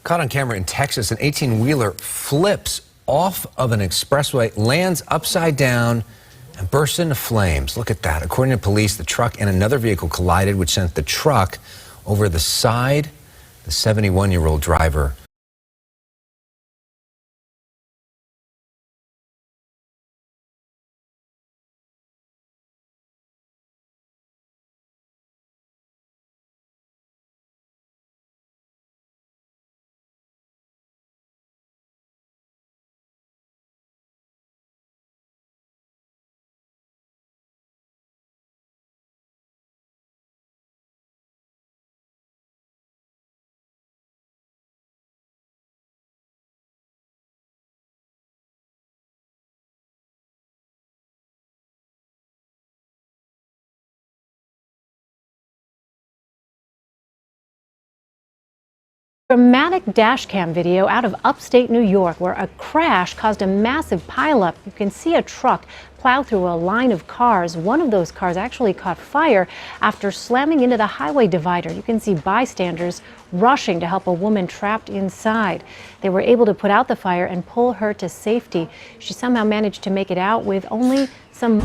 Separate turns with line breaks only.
Caught on camera in Texas, an 18-wheeler flips off of an expressway, lands upside down, and bursts into flames. Look at that. According to police, the truck and another vehicle collided, which sent the truck over the side. The 71-year-old driver
Dramatic dashcam video out of upstate New York where a crash caused a massive pileup. You can see a truck plow through a line of cars. One of those cars actually caught fire after slamming into the highway divider. You can see bystanders rushing to help a woman trapped inside. They were able to put out the fire and pull her to safety. She somehow managed to make it out with only some